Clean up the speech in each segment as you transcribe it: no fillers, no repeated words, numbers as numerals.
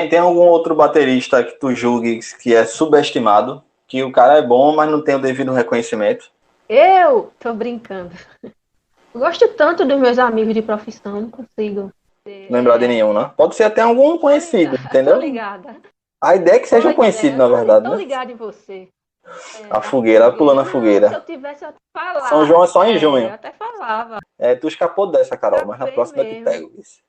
Tem algum outro baterista que tu julgue que é subestimado? Que o cara é bom, mas não tem o devido reconhecimento? Eu tô brincando. Eu gosto tanto dos meus amigos de profissão, não consigo. Lembrar de nenhum, né? Pode ser até algum Tô conhecido, ligada, tô entendeu? ligada. A ideia é que sejam Pois conhecidos, é, na verdade, tô né? ligada em você. A A fogueira, pulando a fogueira. Não, se fogueira. eu tivesse, eu até São João é falar. só em Eu junho. até falava. É, tu escapou dessa, Carol, mas na Escapei próxima eu te mesmo. pego. Isso.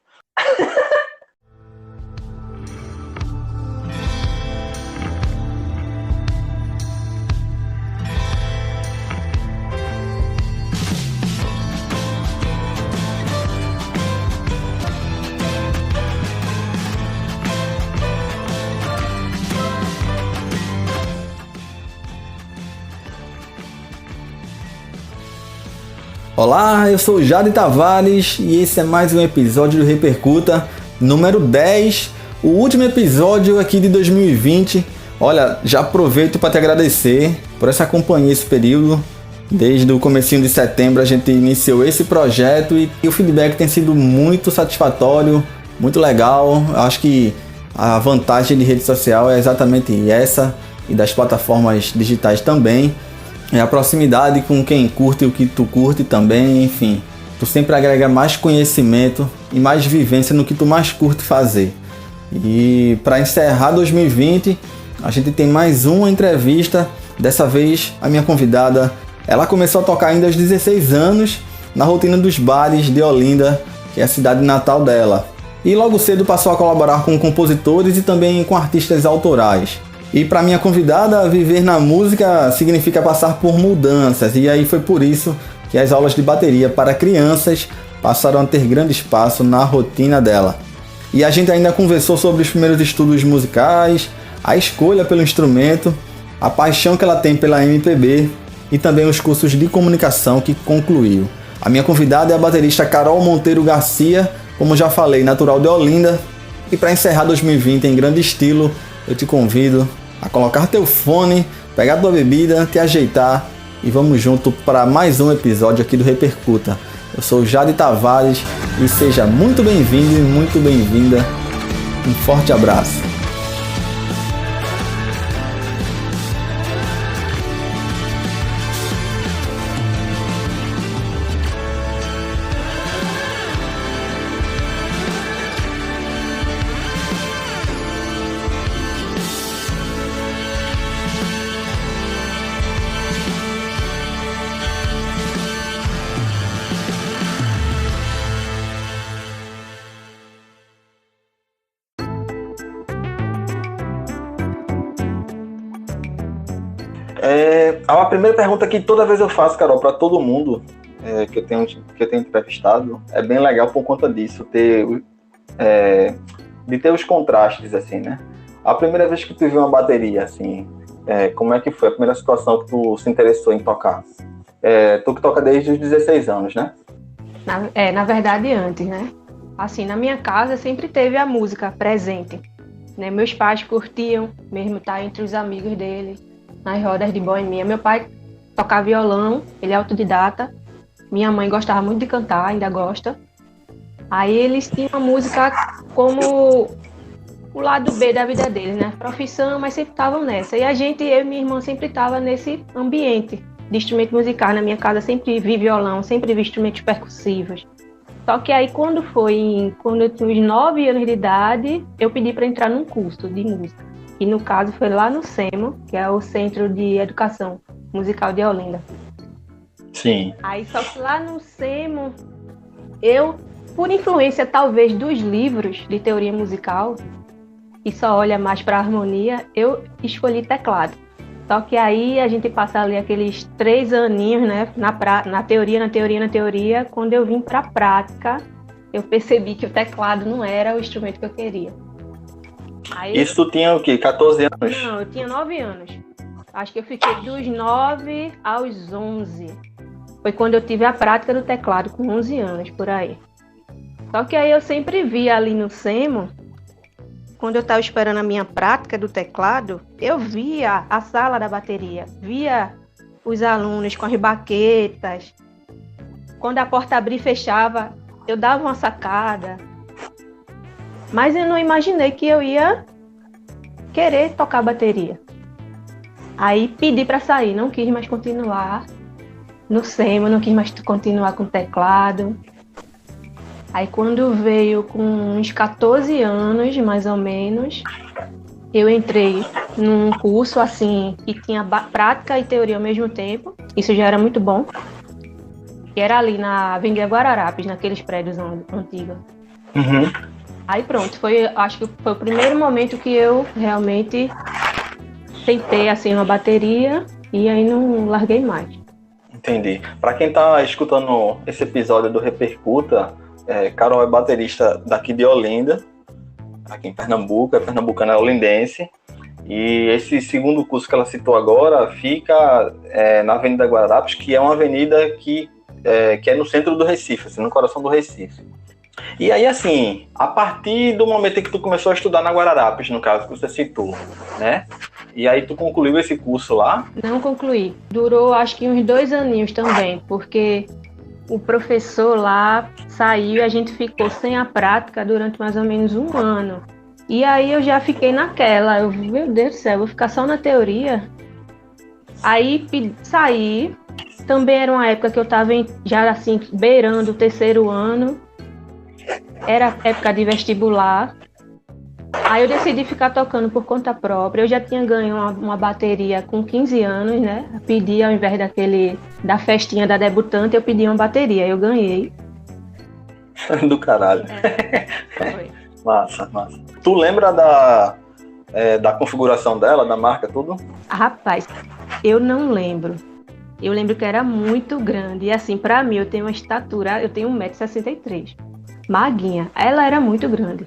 Olá, eu sou o Jade Tavares e esse é mais um episódio do Repercuta, número 10, o último episódio aqui de 2020. Olha, já aproveito para te agradecer por essa companhia esse período. Desde o comecinho de setembro a gente iniciou esse projeto e o feedback tem sido muito satisfatório, muito legal. Eu acho que a vantagem de rede social é exatamente essa e das plataformas digitais também. É a proximidade com quem curte o que tu curte também, enfim. Tu sempre agrega mais conhecimento e mais vivência no que tu mais curte fazer. E para encerrar 2020, a gente tem mais uma entrevista. Dessa vez, a minha convidada, ela começou a tocar ainda aos 16 anos na rotina dos bares de Olinda, que é a cidade natal dela. E logo cedo passou a colaborar com compositores e também com artistas autorais. E para minha convidada, viver na música significa passar por mudanças, e aí foi por isso que as aulas de bateria para crianças passaram a ter grande espaço na rotina dela. E a gente ainda conversou sobre os primeiros estudos musicais, a escolha pelo instrumento, a paixão que ela tem pela MPB e também os cursos de comunicação que concluiu. A minha convidada é a baterista Carol Monteiro Garcia, como já falei, natural de Olinda. E para encerrar 2020 em grande estilo, eu te convido a colocar teu fone, pegar tua bebida, te ajeitar e vamos junto para mais um episódio aqui do Repercuta. Eu sou o Jade Tavares e seja muito bem-vindo e muito bem-vinda. Um forte abraço. A primeira pergunta que toda vez eu faço, Carol, para todo mundo que eu tenho entrevistado, é bem legal por conta disso, de ter os contrastes, assim, né? A primeira vez que tu viu uma bateria, assim, como é que foi a primeira situação que tu se interessou em tocar? Tu que toca desde os 16 anos, né? Na verdade, antes, né? Assim, na minha casa sempre teve a música presente, né? Meus pais curtiam, mesmo estar entre os amigos dele, nas rodas de boemia. Meu pai tocava violão, ele é autodidata. Minha mãe gostava muito de cantar, ainda gosta. Aí eles tinham a música como o lado B da vida deles, né? Profissão, mas sempre estavam nessa. E eu e minha irmã sempre estavam nesse ambiente de instrumento musical. Na minha casa sempre vi violão, sempre vi instrumentos percussivos. Só que aí quando eu tinha uns 9 anos de idade, eu pedi para entrar num curso de música. E no caso foi lá no SEMO, que é o Centro de Educação Musical de Olinda. Sim. Aí só que lá no SEMO, eu, por influência talvez dos livros de teoria musical, que só olha mais para a harmonia, eu escolhi teclado. Só que aí a gente passa ali aqueles 3 aninhos, né, na teoria. Quando eu vim para a prática, eu percebi que o teclado não era o instrumento que eu queria. Aí, isso tu tinha o quê? 14 anos? Não, eu tinha 9 anos. Acho que eu fiquei dos 9 aos 11. Foi quando eu tive a prática do teclado, com 11 anos, por aí. Só que aí eu sempre via ali no SEMO, quando eu estava esperando a minha prática do teclado, eu via a sala da bateria, via os alunos com as baquetas. Quando a porta abria e fechava, eu dava uma sacada. Mas eu não imaginei que eu ia querer tocar bateria. Aí pedi para sair, não quis mais continuar no SEMA, não quis mais continuar com teclado. Aí quando veio com uns 14 anos, mais ou menos, eu entrei num curso assim que tinha prática e teoria ao mesmo tempo. Isso já era muito bom. Que era ali na Avenida Guararapes, naqueles prédios antigos. Uhum. Aí pronto, acho que foi o primeiro momento que eu realmente tentei assim uma bateria e aí não larguei mais. Entendi. Para quem tá escutando esse episódio do Repercuta, Carol é baterista daqui de Olinda, aqui em Pernambuco, é pernambucana olindense. E esse segundo curso que ela citou agora fica na Avenida Guararapes, que é uma avenida que é no centro do Recife, assim, no coração do Recife. E aí, assim, a partir do momento em que tu começou a estudar na Guararapes, no caso que você citou, né? E aí tu concluiu esse curso lá? Não concluí. Durou acho que uns 2 aninhos também, porque o professor lá saiu e a gente ficou sem a prática durante mais ou menos 1 ano. E aí eu já fiquei naquela, meu Deus do céu, vou ficar só na teoria. Aí saí, também era uma época que eu estava já assim, beirando o 3º ano. Era época de vestibular. Aí eu decidi ficar tocando por conta própria. Eu já tinha ganho uma bateria com 15 anos, né? Eu pedi, ao invés da festinha da debutante, eu pedi uma bateria. Eu ganhei. Do caralho. Foi. Massa. Tu lembra da configuração dela, da marca, tudo? Rapaz, eu não lembro. Eu lembro que era muito grande. E assim, pra mim, eu tenho uma estatura, eu tenho 1,63 m. Maguinha. Ela era muito grande.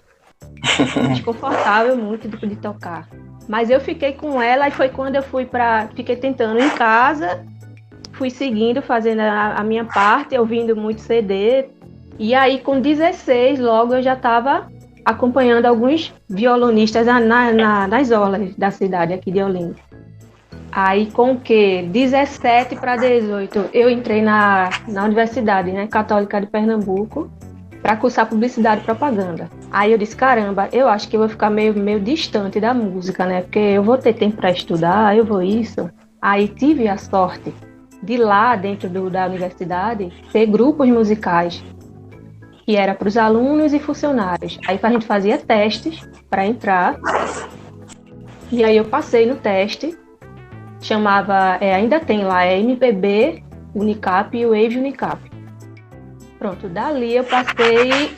Desconfortável muito de tocar. Mas eu fiquei com ela e foi quando eu fiquei tentando em casa, fui seguindo, fazendo a minha parte, ouvindo muito CD. E aí com 16 logo eu já estava acompanhando alguns violonistas nas orlas da cidade aqui de Olinda. Aí com o que? 17 para 18 eu entrei na Universidade, né, Católica de Pernambuco, para cursar publicidade e propaganda. Aí eu disse, caramba, eu acho que eu vou ficar meio distante da música, né? Porque eu vou ter tempo para estudar, eu vou isso. Aí tive a sorte de lá, dentro da universidade, ter grupos musicais, que era para os alunos e funcionários. Aí a gente fazia testes para entrar. E aí eu passei no teste, chamava, ainda tem lá, MPB, Unicap e Wave Unicap. Pronto, dali eu passei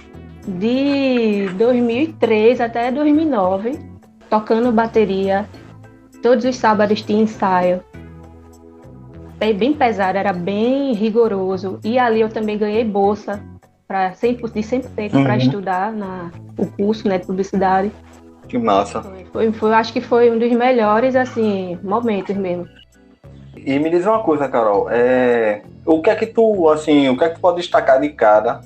de 2003 até 2009, tocando bateria. Todos os sábados tinha ensaio. Bem pesado, era bem rigoroso. E ali eu também ganhei bolsa de 100% para estudar o curso, né, de publicidade. Que massa. Acho que foi um dos melhores assim, momentos mesmo. E me diz uma coisa, Carol, o que é que tu pode destacar de cara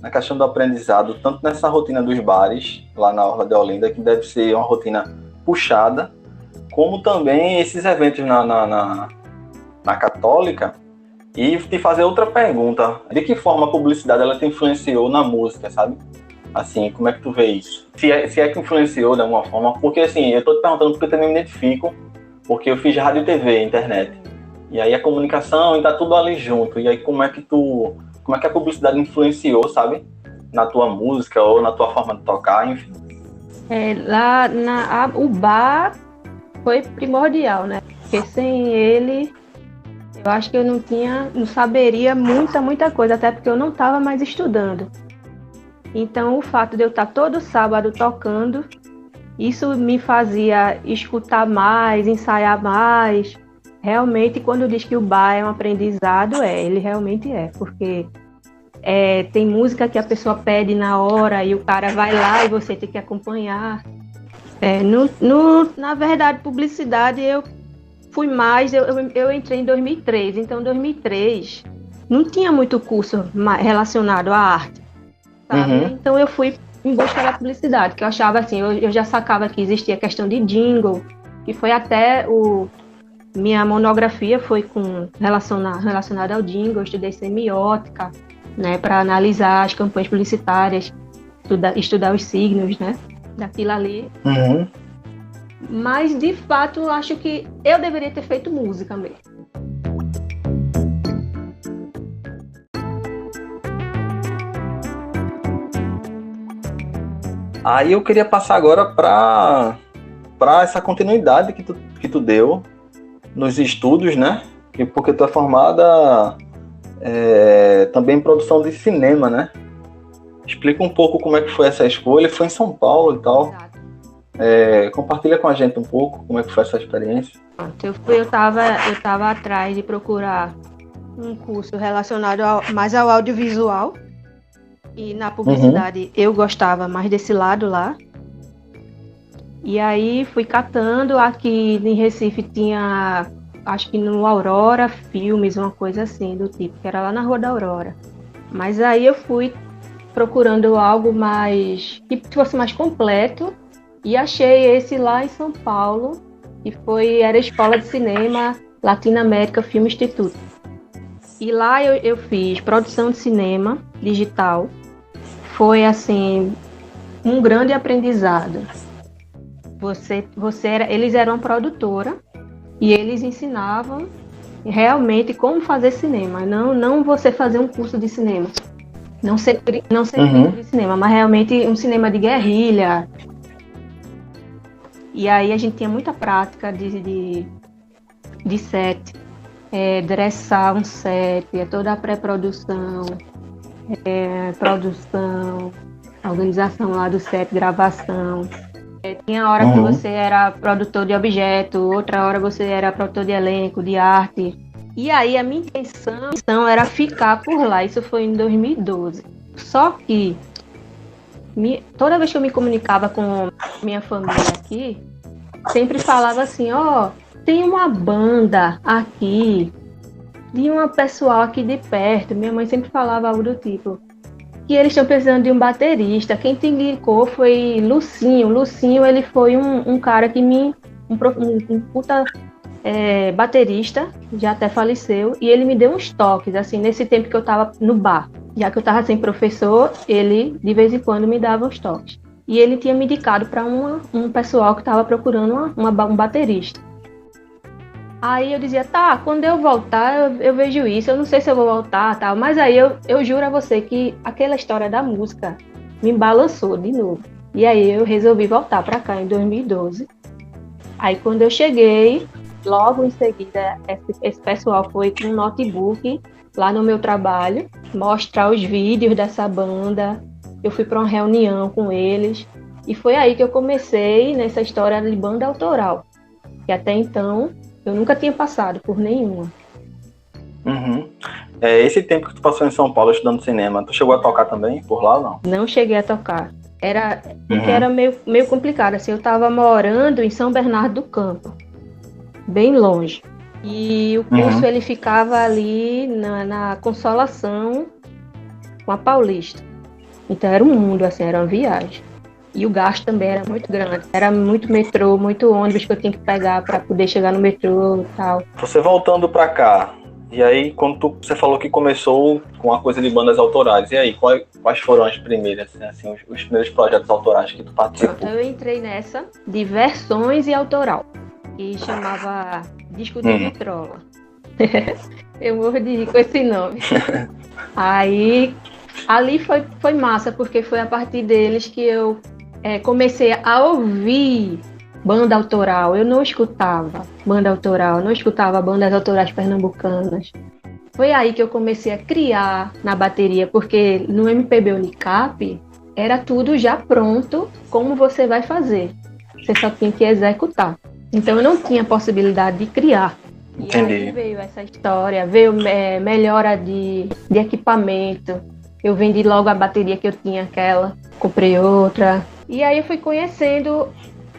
na questão do aprendizado, tanto nessa rotina dos bares, lá na Orla de Olinda, que deve ser uma rotina puxada, como também esses eventos na Católica, e te fazer outra pergunta, de que forma a publicidade ela te influenciou na música, sabe? Assim, como é que tu vê isso? Se é que influenciou de alguma forma, porque assim, eu tô te perguntando porque eu também me identifico, porque eu fiz rádio e TV, internet. E aí a comunicação e tá tudo ali junto. E aí como é que a publicidade influenciou, sabe? Na tua música ou na tua forma de tocar, enfim. O bar foi primordial, né? Porque sem ele, eu acho que eu não saberia muita coisa, até porque eu não estava mais estudando. Então o fato de eu estar todo sábado tocando, isso me fazia escutar mais, ensaiar mais. Realmente, quando diz que o bar é um aprendizado, ele realmente é, porque tem música que a pessoa pede na hora e o cara vai lá e você tem que acompanhar. Na verdade, publicidade eu fui mais, eu entrei em 2003, então em 2003 não tinha muito curso relacionado à arte, sabe? Uhum. Então eu fui em busca da publicidade, que eu achava assim, eu já sacava que existia a questão de jingle, que foi até minha monografia foi relacionada ao jingle. Eu estudei semiótica, né, para analisar as campanhas publicitárias. estudar os signos, né? Daquilo ali. Uhum. Mas, de fato, eu acho que eu deveria ter feito música mesmo. Aí eu queria passar agora para essa continuidade que tu deu nos estudos, né? Porque tu é formada também em produção de cinema, né? Explica um pouco como é que foi essa escolha. Foi em São Paulo e tal. Exato. Compartilha com a gente um pouco como é que foi essa experiência. Eu tava atrás de procurar um curso relacionado mais ao audiovisual. E na publicidade eu gostava mais desse lado lá. E aí fui catando. Aqui em Recife tinha, acho que no Aurora Filmes, uma coisa assim do tipo, que era lá na Rua da Aurora. Mas aí eu fui procurando algo mais, que fosse mais completo, e achei esse lá em São Paulo, que era a Escola de Cinema Latinoamérica Film Institute. E lá eu fiz produção de cinema digital. Foi assim um grande aprendizado. Eles eram uma produtora e eles ensinavam realmente como fazer cinema, não você fazer um curso de cinema, não ser crítico de cinema, mas realmente um cinema de guerrilha. E aí a gente tinha muita prática de set, dressar um set, toda a pré-produção, produção, organização lá do set, gravação. Tinha hora que você era produtor de objeto, outra hora você era produtor de elenco, de arte. E aí a minha intenção era ficar por lá. Isso foi em 2012. Só que toda vez que eu me comunicava com minha família aqui, sempre falava assim, tem uma banda aqui, de uma pessoal aqui de perto. Minha mãe sempre falava algo do tipo, que eles estão precisando de um baterista. Quem te indicou foi Lucinho. Lucinho, ele foi um cara que um puta baterista, já até faleceu, e ele me deu uns toques, assim, nesse tempo que eu tava no bar. Já que eu tava sem professor, ele, de vez em quando, me dava uns toques. E ele tinha me indicado para um pessoal que tava procurando um baterista. Aí eu dizia, tá, quando eu voltar eu vejo isso, eu não sei se eu vou voltar, tal, mas aí eu juro a você que aquela história da música me balançou de novo. E aí eu resolvi voltar para cá em 2012. Aí quando eu cheguei, logo em seguida, esse pessoal foi com um notebook lá no meu trabalho, mostrar os vídeos dessa banda. Eu fui para uma reunião com eles e foi aí que eu comecei nessa história de banda autoral, que até então eu nunca tinha passado por nenhuma. Esse tempo que tu passou em São Paulo estudando cinema, tu chegou a tocar também por lá ou não? Não cheguei a tocar. Porque era meio complicado. Assim, eu estava morando em São Bernardo do Campo, bem longe. E o curso ele ficava ali na Consolação com a Paulista. Então era um mundo, assim, era uma viagem. E o gasto também era muito grande. Era muito metrô, muito ônibus que eu tinha que pegar para poder chegar no metrô e tal. Você voltando para cá, e aí quando você falou que começou com a coisa de bandas autorais, e aí quais foram as primeiras, assim, os primeiros projetos autorais que tu participou? Eu entrei nessa de versões e autoral, que chamava Disco de Vitrola. Eu morro de rir com esse nome. Aí ali foi massa, porque foi a partir deles que eu comecei a ouvir banda autoral. Eu não escutava banda autoral, não escutava bandas autorais pernambucanas. Foi aí que eu comecei a criar na bateria, porque no MPB Unicap era tudo já pronto, como você vai fazer. Você só tinha que executar. Então eu não tinha possibilidade de criar. Entendi. E aí veio essa história, veio melhora de equipamento. Eu vendi logo a bateria que eu tinha, aquela, comprei outra. E aí eu fui conhecendo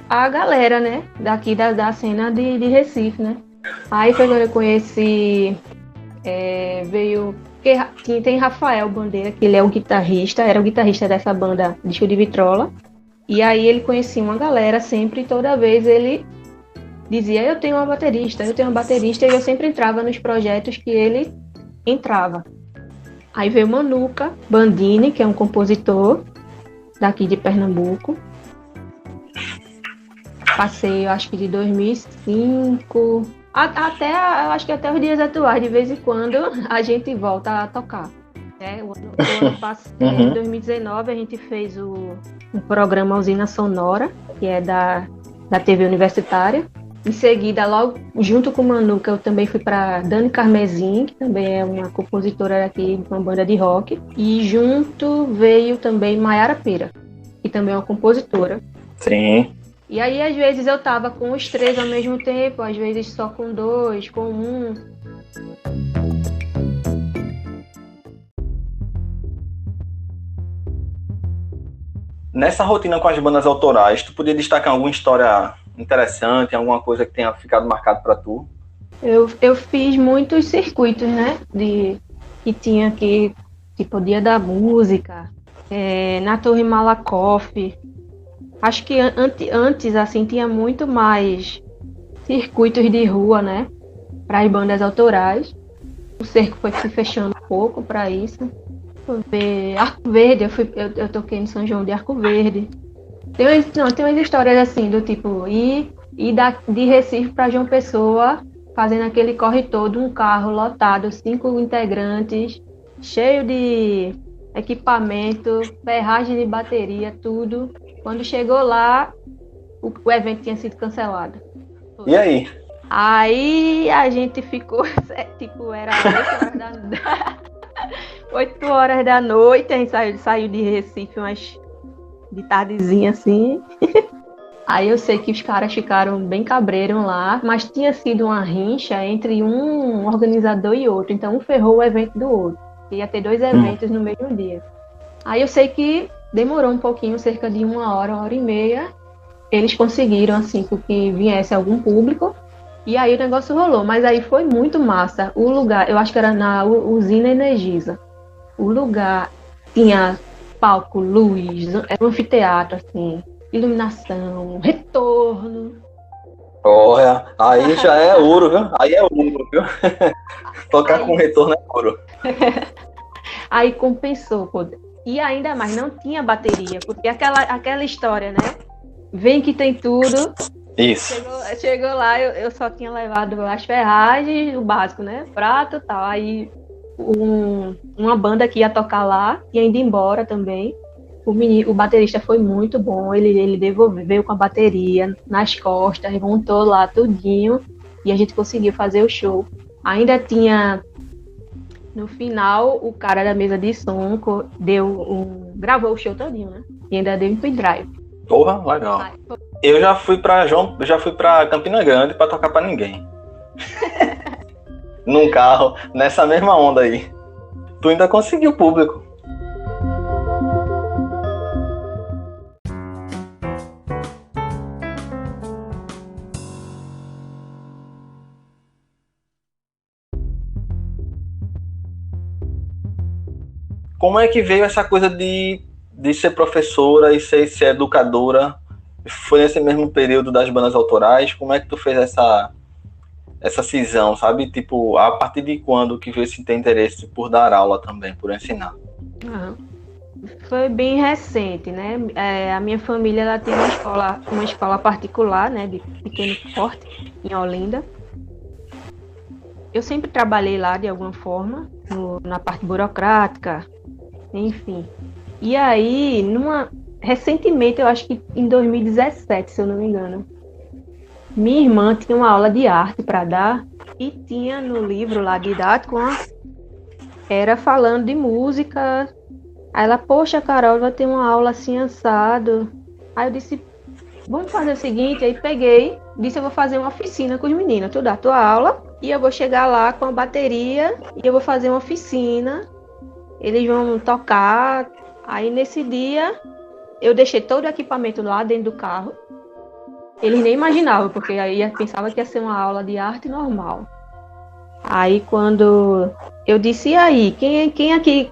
a galera, né, daqui da cena de Recife, né. Aí foi quando eu conheci, tem Rafael Bandeira, que ele é o guitarrista, era o guitarrista dessa banda Disco de Vitrola. E aí ele conhecia uma galera sempre, e toda vez ele dizia, eu tenho uma baterista, e eu sempre entrava nos projetos que ele entrava. Aí veio Manuca Bandini, que é um compositor, daqui de Pernambuco. Passei, eu acho que de 2005 até, eu acho que até os dias atuais, de vez em quando a gente volta a tocar. O ano passado, em 2019, a gente fez um programa Usina Sonora, que é da TV Universitária. Em seguida, logo junto com o Manuca, eu também fui para Dani Carmesim, que também é uma compositora aqui de uma banda de rock. E junto veio também Maiara Pera, que também é uma compositora. Sim. E aí, às vezes, eu tava com os 3 ao mesmo tempo, às vezes só com 2, com 1. Nessa rotina com as bandas autorais, tu podia destacar alguma história interessante, alguma coisa que tenha ficado marcado para tu? Eu fiz muitos circuitos, né? Que tinha aqui, tipo, Dia da Música, na Torre Malakoff. Acho que antes, assim, tinha muito mais circuitos de rua, né? Para as bandas autorais. O cerco foi se fechando um pouco para isso. Ver Arco Verde, eu toquei em São João de Arco Verde. Tem umas histórias assim, do tipo, ir de Recife para João Pessoa, fazendo aquele corre todo, um carro lotado, 5 integrantes, cheio de equipamento, ferragem de bateria, tudo. Quando chegou lá, o evento tinha sido cancelado. E aí? Aí a gente ficou, tipo, era 8 horas da noite, a gente saiu de Recife, mas de tardezinha assim. Aí eu sei que os caras ficaram bem cabreiros lá, mas tinha sido uma rincha entre um organizador e outro, então um ferrou o evento do outro. Ia ter 2 eventos no mesmo dia. Aí eu sei que demorou um pouquinho, cerca de 1 hora, 1 hora e meia. Eles conseguiram, assim, que viesse algum público. E aí o negócio rolou. Mas aí foi muito massa. O lugar, eu acho que era na Usina Energisa. O lugar tinha palco, luz, era um anfiteatro, assim, iluminação, retorno. Olha, aí já é ouro, viu? Aí é ouro, viu? Tocar com retorno é ouro. Aí compensou, pô. E ainda mais, não tinha bateria, porque aquela história, né? Vem que tem tudo. Isso. Chegou lá, eu só tinha levado as ferragens, o básico, né? Prato e tal. Aí uma banda que ia tocar lá, ia indo embora também. O baterista foi muito bom, ele devolveu com a bateria nas costas, montou lá tudinho e a gente conseguiu fazer o show. Ainda tinha... No final, o cara da mesa de som gravou o show todinho, né? E ainda deu um pendrive. Porra, legal. Eu já fui pra Campina Grande pra tocar pra ninguém. Num carro, nessa mesma onda aí. Tu ainda conseguiu público. Como é que veio essa coisa de ser professora e ser educadora? Foi nesse mesmo período das bandas autorais? Como é que tu fez essa cisão, sabe? Tipo, a partir de quando que veio esse ter interesse por dar aula também, por ensinar? Foi bem recente, né? A minha família, ela tem uma escola particular, né? De pequeno porte, em Olinda. Eu sempre trabalhei lá de alguma forma, na parte burocrática, enfim. E aí, recentemente, eu acho que em 2017, se eu não me engano, minha irmã tinha uma aula de arte para dar e tinha no livro lá didático, era falando de música. Aí ela, poxa, Carol, vai ter uma aula assim assado. Aí eu disse, vamos fazer o seguinte, aí peguei, disse, eu vou fazer uma oficina com os meninos, tu dá a tua aula e eu vou chegar lá com a bateria e eu vou fazer uma oficina, eles vão tocar. Aí nesse dia eu deixei todo o equipamento lá dentro do carro. Eles nem imaginavam, porque aí pensava que ia ser uma aula de arte normal. Aí quando eu disse, e aí, quem aqui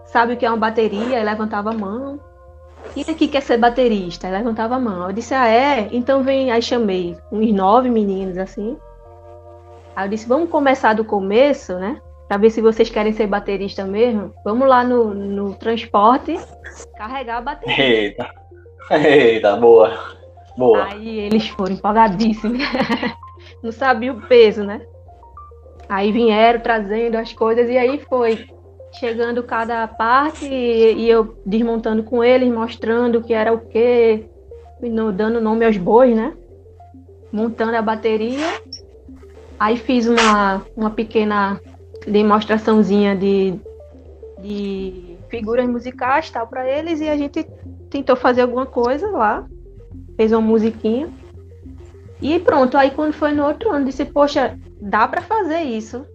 sabe o que é uma bateria? Aí levantava a mão. Quem aqui quer ser baterista? Aí levantava a mão. Eu disse, então vem. Aí chamei uns 9 meninos assim. Aí eu disse, vamos começar do começo, né? Pra ver se vocês querem ser baterista mesmo. Vamos lá no transporte carregar a bateria. Eita, boa. Aí eles foram empolgadíssimos. Não sabia o peso, né? Aí vieram trazendo as coisas e aí foi chegando cada parte e eu desmontando com eles, mostrando o que era o quê, dando nome aos bois, né? Montando a bateria. Aí fiz uma pequena demonstraçãozinha de figuras musicais tal para eles e a gente tentou fazer alguma coisa lá, fez uma musiquinha e pronto. Aí quando foi no outro ano disse, poxa, dá para fazer isso,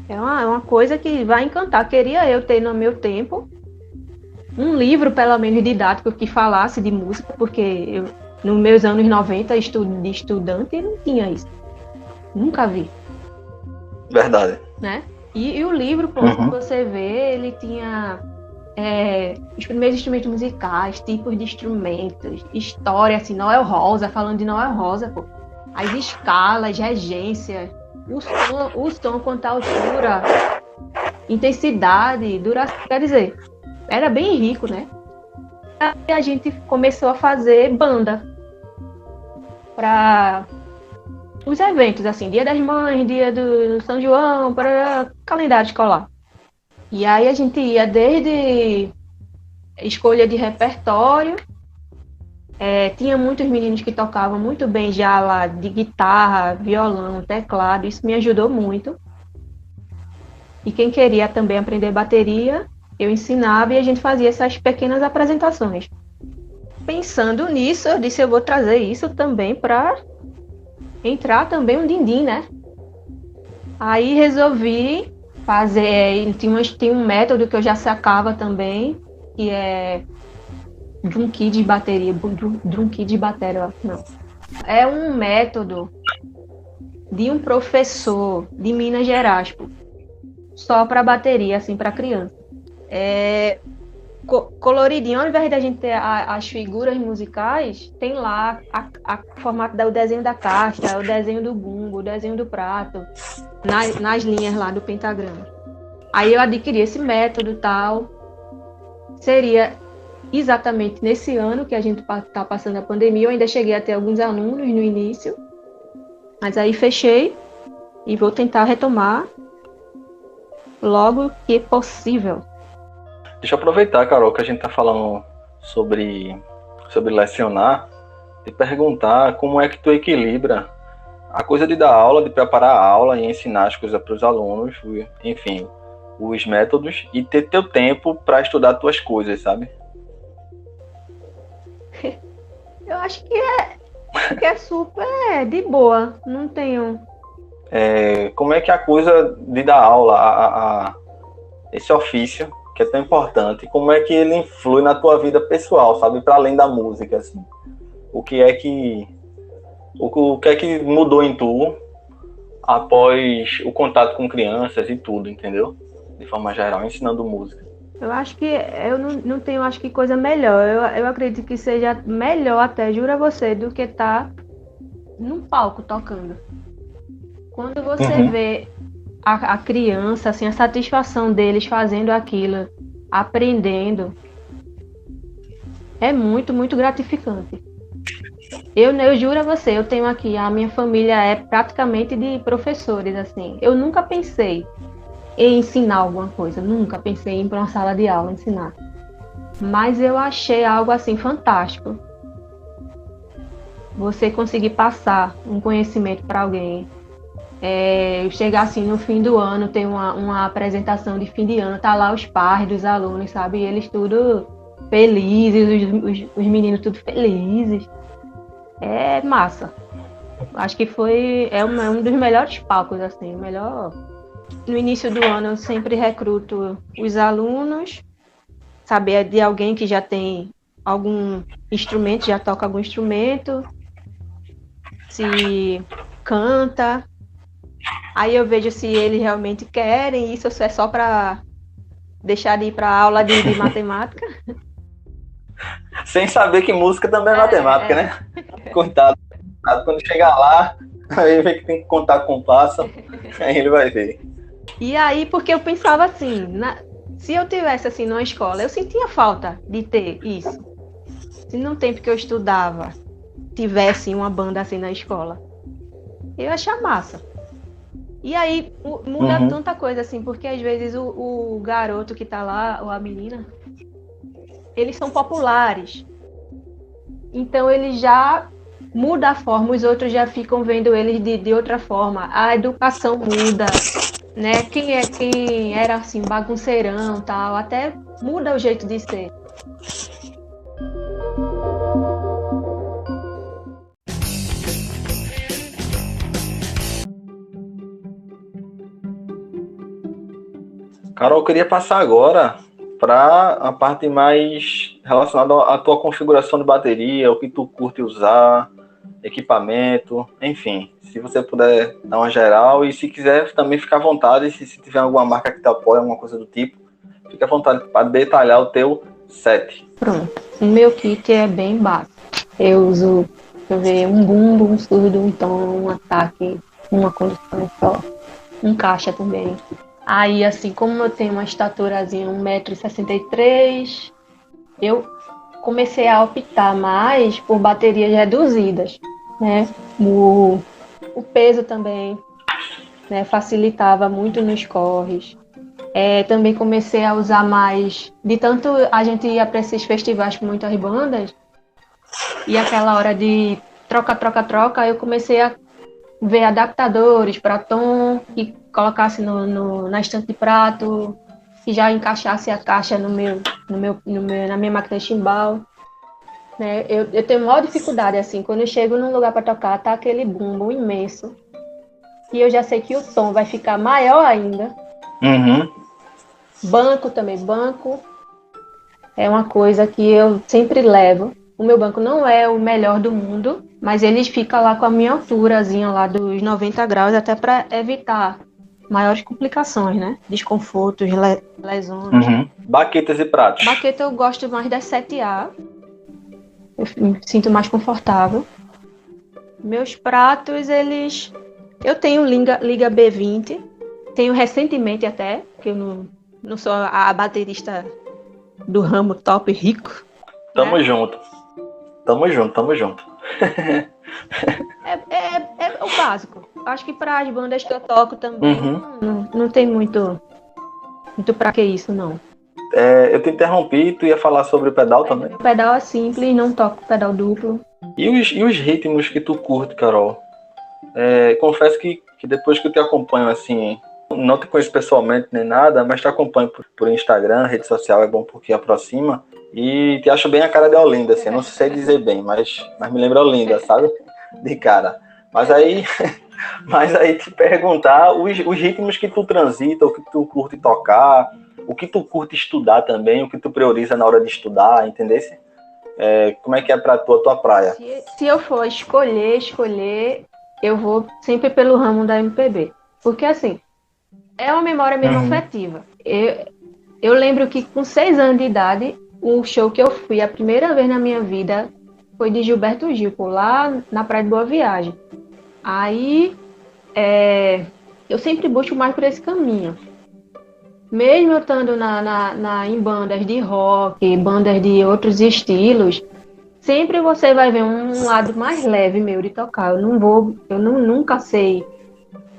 é uma coisa que vai encantar. Queria eu ter no meu tempo um livro pelo menos didático que falasse de música, porque eu nos meus anos 90 de estudante não tinha isso, nunca vi. Verdade. Né? E o livro, pronto, que você vê, ele tinha os primeiros instrumentos musicais, tipos de instrumentos, história, assim, Noel Rosa, falando de Noel Rosa, pô. As escalas, regências, o som quanto à altura, intensidade, duração, quer dizer, era bem rico, né? Aí a gente começou a fazer banda para os eventos, assim, Dia das Mães, Dia do São João, para calendário escolar. E aí a gente ia desde escolha de repertório, tinha muitos meninos que tocavam muito bem já lá de guitarra, violão, teclado, isso me ajudou muito. E quem queria também aprender bateria, eu ensinava e a gente fazia essas pequenas apresentações. Pensando nisso, eu disse, eu vou trazer isso também para entrar também um din-din, né? Aí resolvi fazer, tinha um método que eu já sacava também, que é drum kit de bateria, drum kit de bateria, não. É um método de um professor de Minas Gerais, pô, só para bateria, assim, para criança. Coloridinho, ao invés da gente ter as figuras musicais, tem lá o formato do desenho da caixa, o desenho do bumbo, o desenho do prato, nas linhas lá do pentagrama. Aí eu adquiri esse método e tal. Seria exatamente nesse ano que a gente está passando a pandemia. Eu ainda cheguei a ter alguns alunos no início, mas aí fechei e vou tentar retomar logo que possível. Deixa eu aproveitar, Carol, que a gente está falando sobre lecionar, e perguntar como é que tu equilibra a coisa de dar aula, de preparar a aula e ensinar as coisas para os alunos, enfim, os métodos, e ter teu tempo para estudar tuas coisas, sabe? Eu acho que é super de boa, não tenho... Como é que a coisa de dar aula, esse ofício, que é tão importante, como é que ele influi na tua vida pessoal, sabe? Para além da música, assim. O que é que mudou em tu após o contato com crianças e tudo, entendeu? De forma geral, ensinando música. Eu acho que eu não tenho, acho que coisa melhor. Eu acredito que seja melhor até, juro a você, do que estar num palco tocando. Quando você vê a criança, assim, a satisfação deles fazendo aquilo, aprendendo, é muito, muito gratificante. Eu juro a você, eu tenho aqui, a minha família é praticamente de professores, assim. Eu nunca pensei em ensinar alguma coisa, nunca pensei em ir para uma sala de aula ensinar. Mas eu achei algo assim fantástico. Você conseguir passar um conhecimento para alguém. Chegar assim no fim do ano, ter uma apresentação de fim de ano, tá lá os pais dos alunos, sabe? E eles tudo felizes, os meninos tudo felizes. É massa. Acho que um dos melhores palcos, assim, melhor. No início do ano eu sempre recruto os alunos, saber de alguém que já tem algum instrumento, já toca algum instrumento, se canta. Aí eu vejo se eles realmente querem, isso é só para deixar de ir para aula de matemática. Sem saber que música também é matemática, né? Coitado, quando chegar lá, aí vê que tem que contar compasso, aí ele vai ver. E aí, porque eu pensava assim, se eu tivesse assim numa escola, eu sentia falta de ter isso. Se no tempo que eu estudava tivesse uma banda assim na escola, eu ia achar massa. E aí muda tanta coisa assim, porque às vezes o garoto que tá lá, ou a menina, eles são populares. Então ele já muda a forma, os outros já ficam vendo eles de outra forma. A educação muda, né? Quem era assim, bagunceirão, tal, até muda o jeito de ser. Carol, eu queria passar agora para a parte mais relacionada à tua configuração de bateria, o que tu curte usar, equipamento, enfim. Se você puder dar uma geral e se quiser também fica à vontade, se tiver alguma marca que te apoia, alguma coisa do tipo, fica à vontade para detalhar o teu set. Pronto. O meu kit é bem básico. Eu uso, deixa eu ver, um bumbo, um surdo, um tom, um ataque, uma condução só, um caixa também. Aí, assim, como eu tenho uma estaturazinha, 1,63 m, eu comecei a optar mais por baterias reduzidas, né? O peso também, né, facilitava muito nos corres. Também comecei a usar mais, de tanto a gente ia para esses festivais com muitas bandas, e aquela hora de troca, eu comecei a ver adaptadores para tom que colocasse na estante de prato, que já encaixasse a caixa na minha máquina de chimbal. Né? Eu tenho maior dificuldade, assim, quando eu chego num lugar para tocar, tá aquele bumbo imenso, e eu já sei que o tom vai ficar maior ainda. Banco também, banco é uma coisa que eu sempre levo. O meu banco não é o melhor do mundo, mas ele fica lá com a minha alturazinha lá dos 90 graus, até para evitar maiores complicações, né? Desconfortos, lesões. Baquetas e pratos. Baqueta eu gosto mais das 7A. Eu me sinto mais confortável. Meus pratos, eu tenho Liga B20. Tenho recentemente até, porque eu não sou a baterista do ramo top rico. Tamo né? junto. É o básico. Acho que para as bandas que eu toco também não tem muito pra que isso, não. Eu te interrompi, tu ia falar sobre o pedal também? O pedal é simples, não toco pedal duplo. E os ritmos que tu curte, Carol? Confesso que depois que eu te acompanho assim, não te conheço pessoalmente nem nada, mas te acompanho por Instagram, rede social, é bom porque aproxima, e te acho bem a cara de Olinda, assim, eu não sei dizer bem, mas me lembra Olinda, sabe? De cara. Mas aí te perguntar os ritmos que tu transita, o que tu curte tocar, o que tu curte estudar também, o que tu prioriza na hora de estudar, entendesse? Como é que é pra tua praia? Se eu for escolher, eu vou sempre pelo ramo da MPB. Porque, assim, é uma memória mesmo afetiva. Eu lembro que com 6 anos de idade, o show que eu fui a primeira vez na minha vida foi de Gilberto Gil, lá na Praia de Boa Viagem. Aí, eu sempre busco mais por esse caminho. Mesmo eu estando em bandas de rock, bandas de outros estilos, sempre você vai ver um lado mais leve meu de tocar. Nunca sei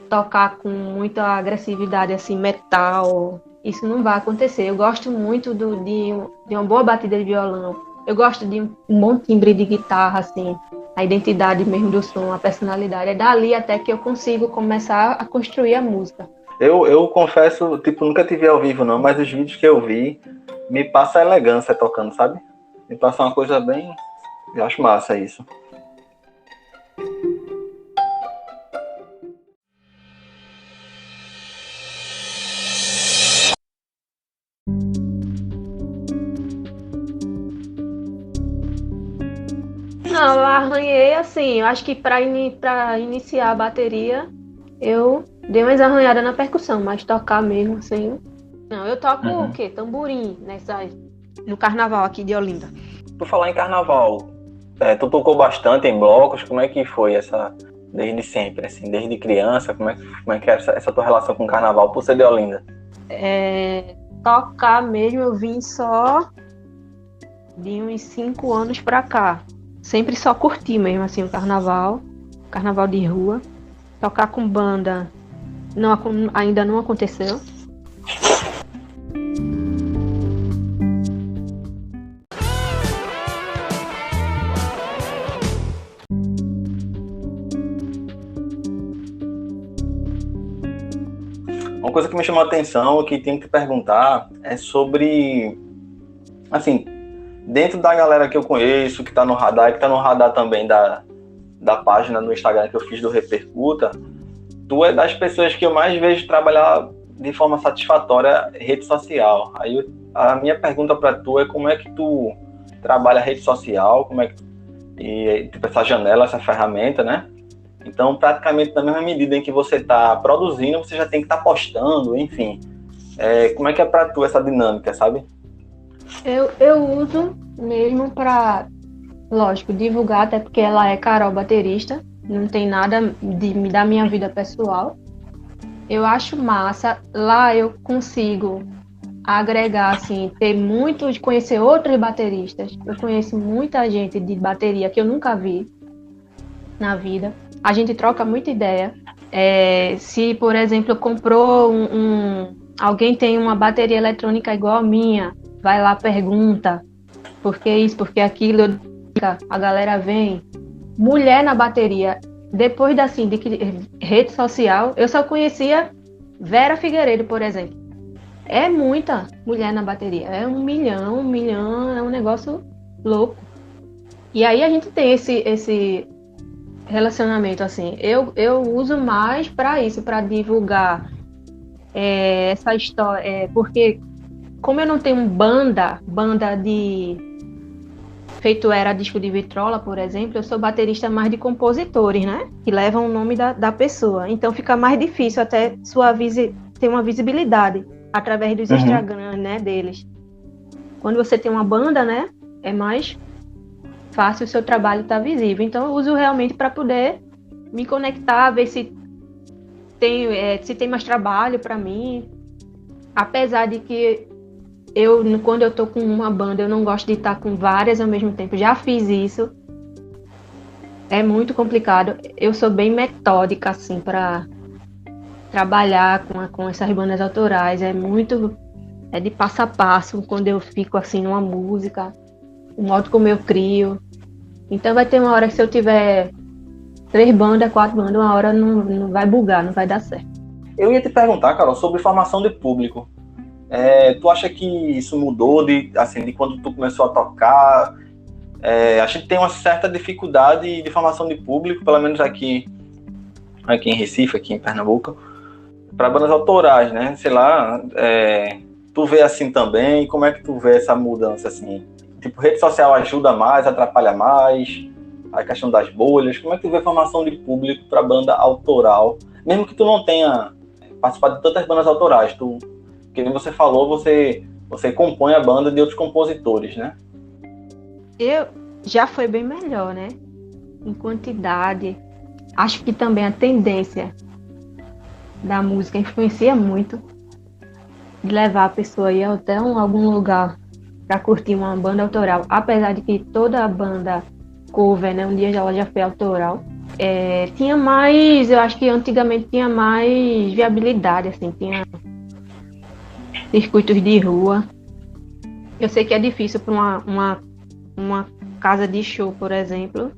tocar com muita agressividade, assim, metal. Isso não vai acontecer. Eu gosto muito de uma boa batida de violão. Eu gosto de um bom timbre de guitarra, assim, a identidade mesmo do som, a personalidade. É dali até que eu consigo começar a construir a música. Eu confesso, nunca te vi ao vivo não, mas os vídeos que eu vi me passa a elegância tocando, sabe? Me passa uma coisa bem... Eu acho massa isso. Não, eu arranhei assim, eu acho que pra iniciar a bateria, eu dei umas arranhadas na percussão, mas tocar mesmo assim. Não, eu toco o quê? Tamborim no carnaval aqui de Olinda. Por falar em carnaval, tu tocou bastante em blocos, como é que foi desde sempre, assim, desde criança? Como é que é essa tua relação com o carnaval por ser de Olinda? Tocar mesmo, eu vim só de uns 5 anos pra cá. Sempre só curti mesmo, assim, o carnaval de rua. Tocar com banda ainda não aconteceu. Uma coisa que me chamou a atenção, que tenho que te perguntar, é sobre, assim, dentro da galera que eu conheço, que tá no radar, e que tá no radar também da página no Instagram que eu fiz do Repercuta, tu é das pessoas que eu mais vejo trabalhar de forma satisfatória rede social. Aí a minha pergunta para tu é como é que tu trabalha a rede social, como é que tipo, essa janela, essa ferramenta, né? Então, praticamente na mesma medida em que você está produzindo, você já tem que estar postando, enfim. Como é que é para tu essa dinâmica, sabe? Eu uso mesmo para, lógico, divulgar, até porque ela é Carol baterista, não tem nada da minha vida pessoal. Eu acho massa, lá eu consigo agregar, assim, conhecer outros bateristas. Eu conheço muita gente de bateria que eu nunca vi na vida. A gente troca muita ideia. Se, por exemplo, comprou alguém tem uma bateria eletrônica igual a minha, vai lá, pergunta por que isso, por que aquilo, a galera vem. Mulher na bateria, depois de rede social, eu só conhecia Vera Figueiredo, por exemplo. É muita mulher na bateria, é 1 milhão, é um negócio louco. E aí a gente tem esse relacionamento, assim. Eu uso mais para isso, para divulgar essa história, porque como eu não tenho banda de feito era disco de vitrola, por exemplo, eu sou baterista mais de compositores, né? Que levam o nome da pessoa. Então fica mais difícil até ter uma visibilidade através dos Instagram, né, deles. Quando você tem uma banda, né, é mais fácil o seu trabalho estar visível. Então eu uso realmente para poder me conectar, ver se tem mais trabalho para mim. Apesar de que quando eu tô com uma banda, eu não gosto de estar com várias ao mesmo tempo. Já fiz isso. É muito complicado. Eu sou bem metódica, assim, para trabalhar com essas bandas autorais. É de passo a passo, quando eu fico, assim, numa música. O modo como eu crio. Então vai ter uma hora que se eu tiver 3 bandas, 4 bandas, uma hora não vai bugar, não vai dar certo. Eu ia te perguntar, Carol, sobre formação de público. Tu acha que isso mudou de quando tu começou a tocar? A gente tem uma certa dificuldade de formação de público, pelo menos aqui em Recife, aqui em Pernambuco, para bandas autorais, né? Sei lá, tu vê assim também? Como é que tu vê essa mudança, assim? Tipo, rede social ajuda mais, atrapalha mais? A questão das bolhas? Como é que tu vê a formação de público para banda autoral? Mesmo que tu não tenha participado de tantas bandas autorais, que nem você falou, você compõe a banda de outros compositores, né? Já foi bem melhor, né? Em quantidade. Acho que também a tendência da música influencia muito de levar a pessoa a ir até algum lugar para curtir uma banda autoral. Apesar de que toda a banda cover, né? Um dia ela já foi autoral. Tinha mais, eu acho que antigamente tinha mais viabilidade, assim, tinha circuitos de rua. Eu sei que é difícil para uma casa de show, por exemplo,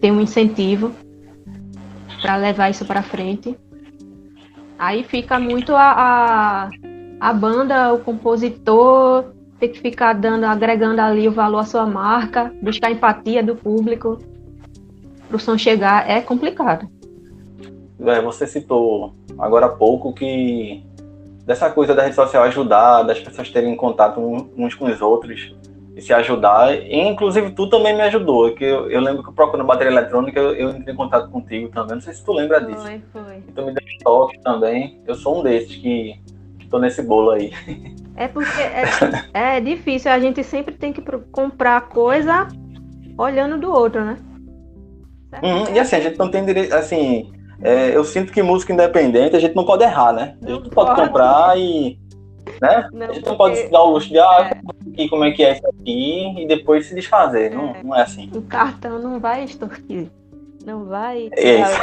ter um incentivo para levar isso para frente. Aí fica muito a banda, o compositor, ter que ficar agregando ali o valor à sua marca, buscar a empatia do público para o som chegar. É complicado. Você citou agora há pouco que dessa coisa da rede social ajudar, das pessoas terem contato uns com os outros e se ajudar. E, inclusive, tu também me ajudou, que eu lembro que eu procurando bateria eletrônica, eu entrei em contato contigo também. Não sei se tu lembra disso. Foi. Tu me deu toque também. Eu sou um desses que tô nesse bolo aí. É porque é difícil, a gente sempre tem que comprar coisa olhando do outro, né? E assim, a gente não tem direito, assim, eu sinto que música independente a gente não pode errar, né? A gente não pode comprar e, né? Não, a gente não pode se dar o luxo de, aqui, como é que é isso aqui, e depois se desfazer, não é assim. O cartão não vai extorquir, não vai É isso.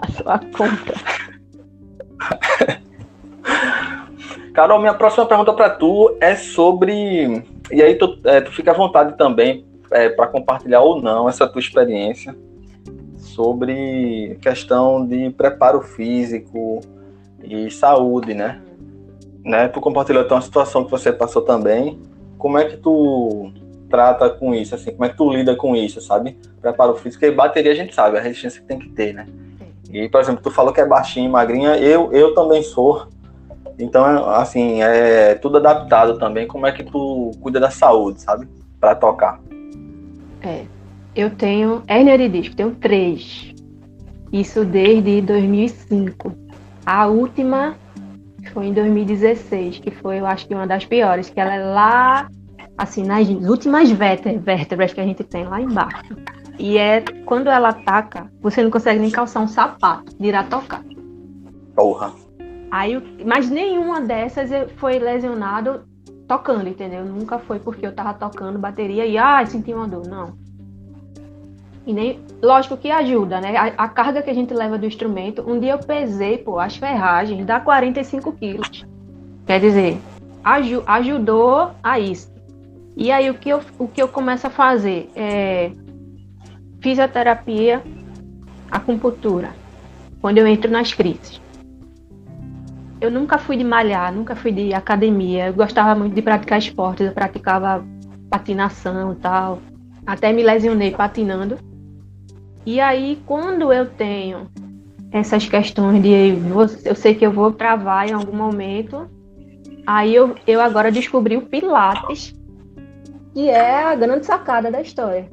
a sua compra. Carol, minha próxima pergunta para tu é sobre, e aí tu fica à vontade também para compartilhar ou não essa tua experiência sobre questão de preparo físico e saúde, né? Tu compartilhou então uma situação que você passou também. Como é que tu trata com isso, assim? Como é que tu lida com isso, sabe? Preparo físico, porque bateria a gente sabe, a resistência que tem que ter, né? E, por exemplo, tu falou que é baixinho, magrinha, eu também sou. Então, assim, é tudo adaptado também. Como é que tu cuida da saúde, sabe? Pra tocar. Eu tenho hérnia de disco, tenho 3. Isso desde 2005. A última foi em 2016, que foi, eu acho que uma das piores, que ela é lá, assim, nas últimas vértebras que a gente tem lá embaixo. E quando ela ataca, você não consegue nem calçar um sapato, de ir a tocar. Porra. Mas nenhuma dessas foi lesionado tocando, entendeu? Nunca foi porque eu tava tocando bateria e senti uma dor, não. E nem, lógico que ajuda, né? A carga que a gente leva do instrumento, um dia eu pesei, as ferragens, dá 45 quilos. Quer dizer, ajudou a isso. E aí o que eu começo a fazer é fisioterapia, acupuntura, quando eu entro nas crises. Eu nunca fui de malhar, nunca fui de academia. Eu gostava muito de praticar esportes, eu praticava patinação e tal. Até me lesionei patinando. E aí, quando eu tenho essas questões eu sei que eu vou travar em algum momento, aí eu agora descobri o Pilates, que é a grande sacada da história.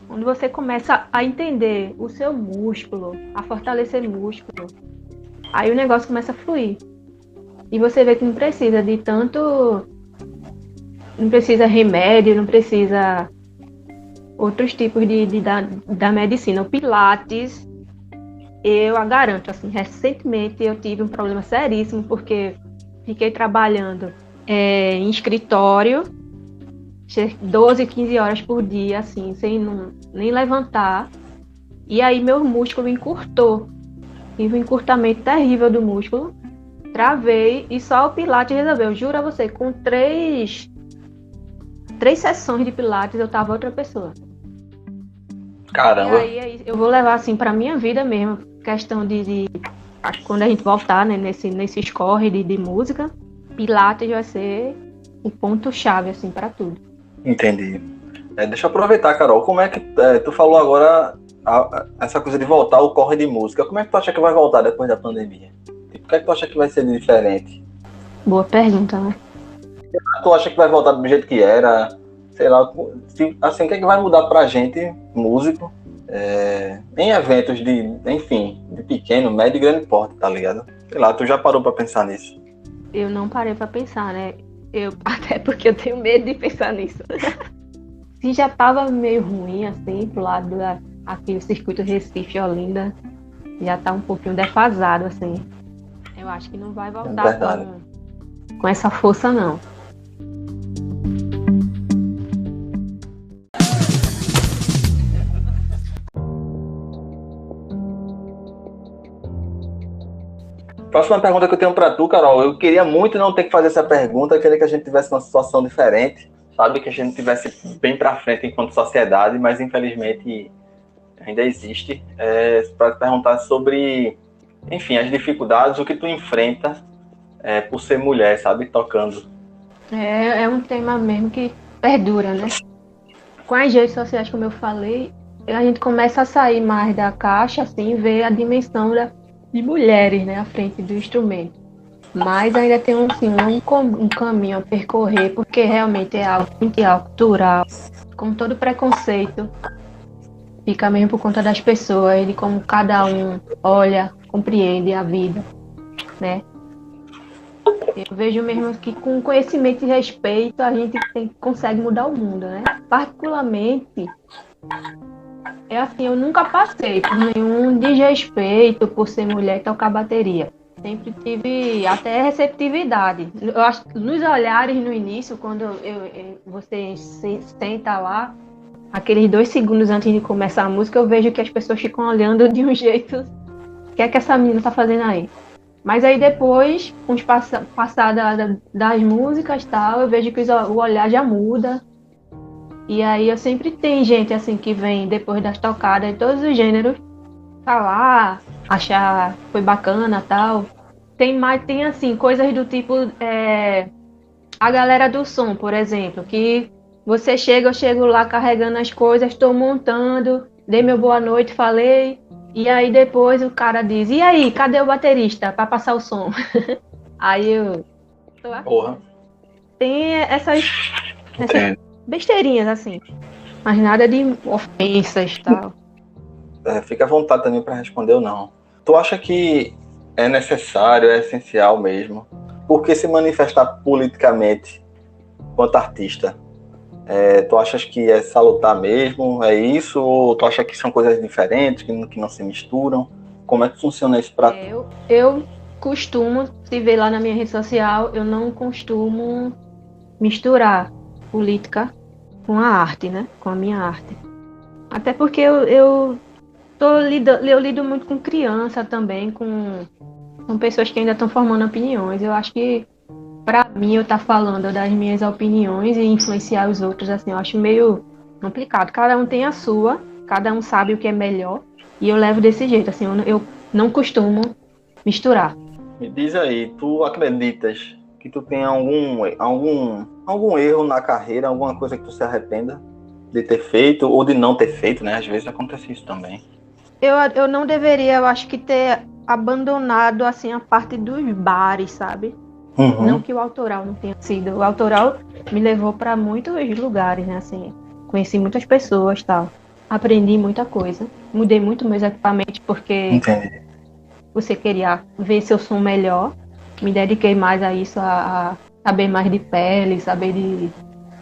Quando você começa a entender o seu músculo, a fortalecer músculo, aí o negócio começa a fluir. E você vê que não precisa de tanto... Não precisa remédio, não precisa outros tipos da medicina. O Pilates, eu a garanto, assim, recentemente eu tive um problema seríssimo, porque fiquei trabalhando em escritório, 12, 15 horas por dia, assim, sem nem levantar. E aí meu músculo encurtou. Tive um encurtamento terrível do músculo. Travei e só o Pilates resolveu. Juro a você, com 3 sessões de Pilates eu tava outra pessoa. Caramba. E aí eu vou levar assim pra minha vida mesmo. Questão de quando a gente voltar, né, nesse score de música, Pilates vai ser o ponto-chave assim pra tudo. Entendi. Deixa eu aproveitar, Carol. Como é que tu falou agora essa coisa de voltar ao corre de música? Como é que tu acha que vai voltar depois da pandemia? O que é que tu acha que vai ser de diferente? Boa pergunta, né? Tu acha que vai voltar do jeito que era? Sei lá, assim, o que é que vai mudar pra gente, músico, em eventos de pequeno, médio e grande porte, tá ligado? Sei lá, tu já parou pra pensar nisso? Eu não parei pra pensar, né? Até porque eu tenho medo de pensar nisso. Se já tava meio ruim, assim, pro lado aqui o circuito Recife e Olinda, já tá um pouquinho defasado, assim. Eu acho que não vai voltar com essa força, não. Próxima pergunta que eu tenho pra tu, Carol. Eu queria muito não ter que fazer essa pergunta. Eu queria que a gente tivesse uma situação diferente, sabe? Que a gente tivesse bem pra frente enquanto sociedade, mas infelizmente ainda existe. Para te perguntar sobre, enfim, as dificuldades, o que tu enfrenta por ser mulher, sabe? Tocando. É um tema mesmo que perdura, né? Com as redes sociais, como eu falei, a gente começa a sair mais da caixa, assim, ver a dimensão de mulheres, né, à frente do instrumento. Mas ainda tem um caminho a percorrer, porque realmente é algo muito cultural, com todo preconceito. Fica mesmo por conta das pessoas, de como cada um olha, compreende a vida, né? Eu vejo mesmo que com conhecimento e respeito a gente consegue mudar o mundo, né? Particularmente, É assim, eu nunca passei por nenhum desrespeito por ser mulher e tocar bateria. Sempre tive até receptividade. Eu acho que nos olhares no início, quando você se senta lá, aqueles 2 segundos antes de começar a música, eu vejo que as pessoas ficam olhando de um jeito. O que é que essa menina tá fazendo aí? Mas aí depois, com os passar das músicas e tal, eu vejo que o olhar já muda. E aí eu sempre tem gente assim que vem depois das tocadas de todos os gêneros falar, achar que foi bacana e tal. Tem assim, coisas do tipo a galera do som, por exemplo, que eu chego lá carregando as coisas, estou montando, dei meu boa noite, falei, e aí depois o cara diz, e aí, cadê o baterista para passar o som? Aí eu Porra. tem essas Entendo. besteirinhas assim, mas nada de ofensas e tal. Fica à vontade também para responder ou não. Tu acha que é necessário, é essencial mesmo? Por que se manifestar politicamente quanto artista? Tu achas que é salutar mesmo? É isso? Ou tu acha que são coisas diferentes, que não se misturam? Como é que funciona isso pra tu? Eu costumo, se ver lá na minha rede social, eu não costumo misturar política com a arte, né? Com a minha arte. Até porque eu lido muito com criança também, com pessoas que ainda estão formando opiniões. Eu acho que, pra mim, eu estar falando das minhas opiniões e influenciar os outros, assim, eu acho meio complicado. Cada um tem a sua, cada um sabe o que é melhor, e eu levo desse jeito, assim, eu não costumo misturar. Me diz aí, tu acreditas que tu tem algum erro na carreira, alguma coisa que tu se arrependa de ter feito ou de não ter feito, né? Às vezes acontece isso também. Eu não deveria, eu acho que ter abandonado, assim, a parte dos bares, sabe? Uhum. Não que o autoral não tenha sido. O autoral me levou para muitos lugares, né? Assim, conheci muitas pessoas, tal. Aprendi muita coisa. Mudei muito meus equipamentos porque Entendi. você queria ver seu som melhor. Me dediquei mais a isso, a saber mais de pele, saber de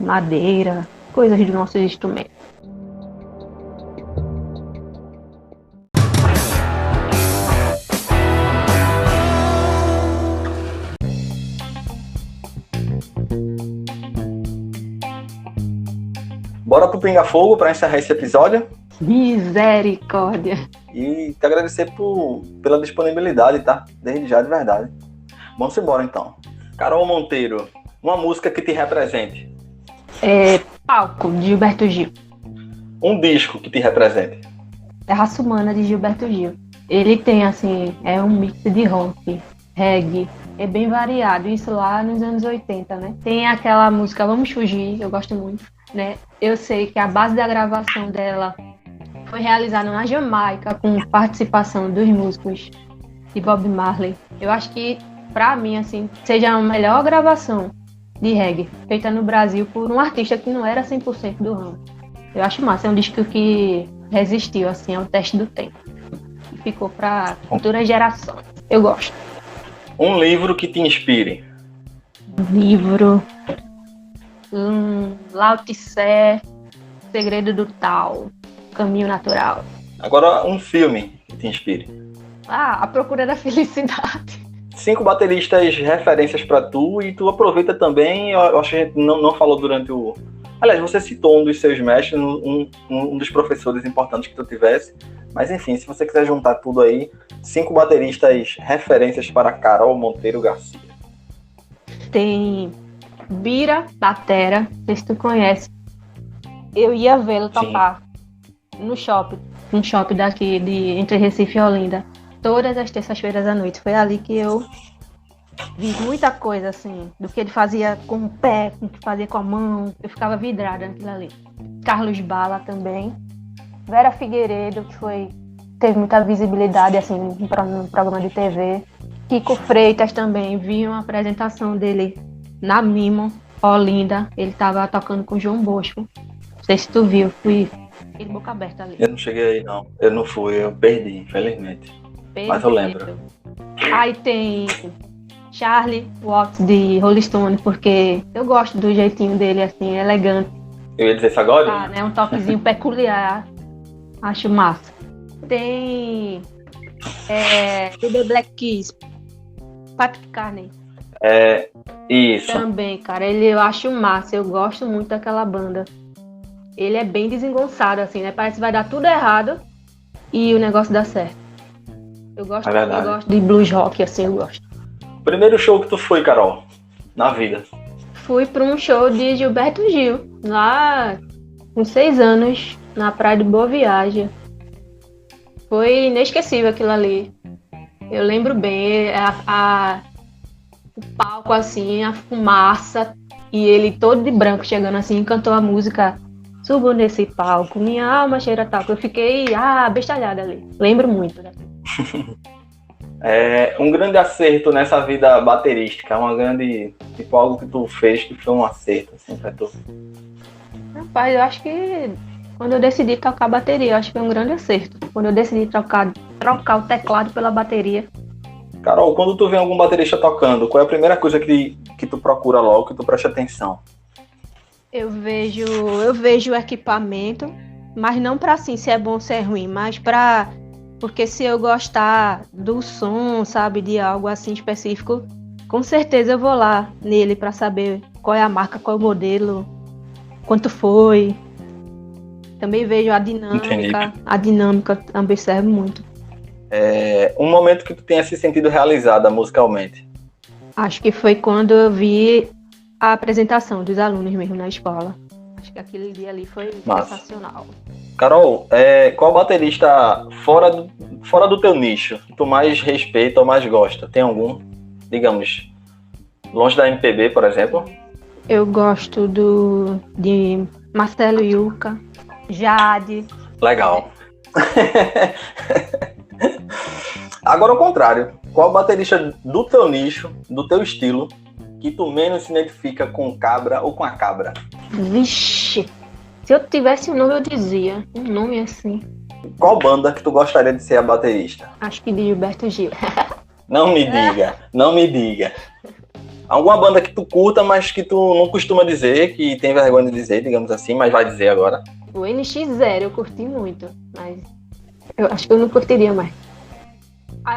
madeira, coisas dos nossos instrumentos. Bora pro Pinga Fogo para encerrar esse episódio. Misericórdia! E te agradecer pela disponibilidade, tá? Desde já, de verdade. Vamos embora, então. Carol Monteiro, uma música que te represente. Palco, de Gilberto Gil. Um disco que te represente. É Raça Humana, de Gilberto Gil. Ele tem, assim, é um mix de rock, reggae, é bem variado. Isso lá nos anos 80, né? Tem aquela música Vamos Fugir, eu gosto muito, né? Eu sei que a base da gravação dela foi realizada na Jamaica, com participação dos músicos de Bob Marley. Eu acho que, pra mim, assim, seja a melhor gravação de reggae feita no Brasil por um artista que não era 100% do ramo. Eu acho massa, é um disco que resistiu, assim, ao teste do tempo. E ficou pra futuras gerações. Eu gosto. Um livro que te inspire. Livro... Lao Tse, Segredo do Tao, Caminho Natural. Agora, um filme que te inspire. A Procura da Felicidade. 5 bateristas referências pra tu, e tu aproveita também, eu acho que a gente não falou durante o... Aliás, você citou um dos seus mestres, um dos professores importantes que tu tivesse, mas enfim, se você quiser juntar tudo aí, 5 bateristas referências para Carol Monteiro Garcia. Tem Bira Batera, não sei se tu conhece. Eu ia vê-lo tocar no shopping daqui entre Recife e Olinda, todas as terças-feiras à noite. Foi ali que eu vi muita coisa, assim, do que ele fazia com o pé, com o que fazia com a mão. Eu ficava vidrada naquilo ali. Carlos Bala também. Vera Figueiredo, que teve muita visibilidade, assim, no programa de TV. Kiko Freitas também, vi uma apresentação dele na Mimo, Olinda. Ele tava tocando com o João Bosco. Não sei se tu viu, fui de boca aberta ali. Eu não cheguei aí, não. Eu não fui, eu perdi, infelizmente. Mas eu lembro. Aí tem Charlie Watts de Rolling Stone, porque eu gosto do jeitinho dele, assim, elegante. Eu ia dizer isso agora? Né? Um toquezinho peculiar. Acho massa. Tem The Black Keys, Patrick Carney. Isso. Também, cara, eu acho massa, eu gosto muito daquela banda. Ele é bem desengonçado, assim, né? Parece que vai dar tudo errado e o negócio dá certo. Eu gosto de blues rock, assim, eu gosto. Primeiro show que tu foi, Carol, na vida? Fui para um show de Gilberto Gil, lá com 6 anos, na praia de Boa Viagem. Foi inesquecível aquilo ali. Eu lembro bem, o palco assim, a fumaça, e ele todo de branco chegando assim, cantou a música Subo nesse palco, minha alma cheira talco. Eu fiquei bestalhada ali. Lembro muito, né? Um grande acerto nessa vida baterística, tipo, algo que tu fez que foi um acerto, assim, pra tu. Rapaz, eu acho que quando eu decidi tocar bateria, eu acho que foi um grande acerto. Quando eu decidi trocar o teclado pela bateria. Carol, quando tu vê algum baterista tocando, qual é a primeira coisa que tu procura logo, que tu presta atenção? Eu vejo o equipamento, mas não pra assim se é bom ou se é ruim, mas porque se eu gostar do som, sabe, de algo assim específico, com certeza eu vou lá nele pra saber qual é a marca, qual é o modelo, quanto foi. Também vejo a dinâmica. Entendi. A dinâmica também serve muito. Um momento que tu tenha se sentido realizada musicalmente? Acho que foi quando eu vi a apresentação dos alunos mesmo na escola. Acho que aquele dia ali foi sensacional. Carol, qual baterista fora do teu nicho que tu mais respeita ou mais gosta? Tem algum? Digamos, longe da MPB, por exemplo? Eu gosto de Marcelo Yuca, Jade. Legal. Agora ao contrário, qual baterista do teu nicho, do teu estilo, que tu menos se identifica com cabra ou com a cabra? Vixe, se eu tivesse um nome eu dizia, um nome assim. Qual banda que tu gostaria de ser a baterista? Acho que de Gilberto Gil. Não me diga. Alguma banda que tu curta, mas que tu não costuma dizer, que tem vergonha de dizer, digamos assim, mas vai dizer agora? O NX0 eu curti muito, mas eu acho que eu não curtiria mais.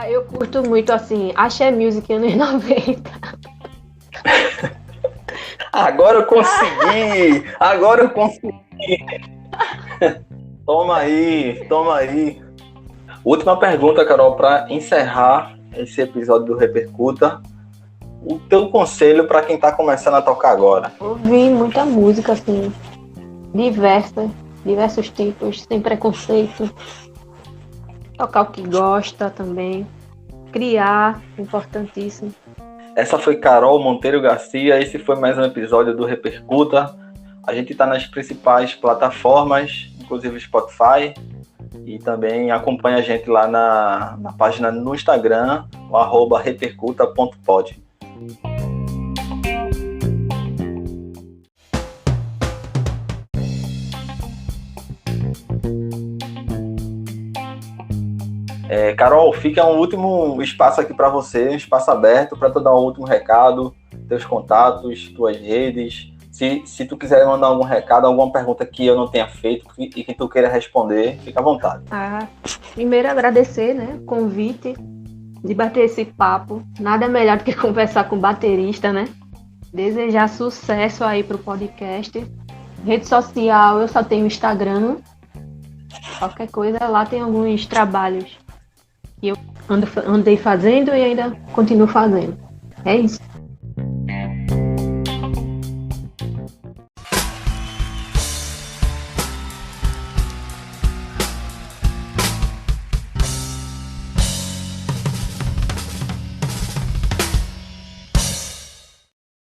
Eu curto muito, assim, Axé Music anos 90. Agora eu consegui! Toma aí. Última pergunta, Carol, para encerrar esse episódio do Repercuta. O teu conselho para quem tá começando a tocar agora? Ouvi muita música, assim, diversos tipos, sem preconceito. Tocar o que gosta também. Criar, importantíssimo. Essa foi Carol Monteiro Garcia. Esse foi mais um episódio do Repercuta. A gente está nas principais plataformas, inclusive Spotify. E também acompanha a gente lá na página no Instagram, o @repercuta.pod. Carol, fica um último espaço aqui para você, um espaço aberto para tu dar um último recado, teus contatos, tuas redes. Se tu quiser mandar algum recado, alguma pergunta que eu não tenha feito e que tu queira responder, fica à vontade. Primeiro agradecer, né, o convite de bater esse papo. Nada melhor do que conversar com o baterista, né? Desejar sucesso aí pro podcast. Rede social, eu só tenho Instagram. Qualquer coisa, lá tem alguns trabalhos que eu andei fazendo e ainda continuo fazendo. É isso.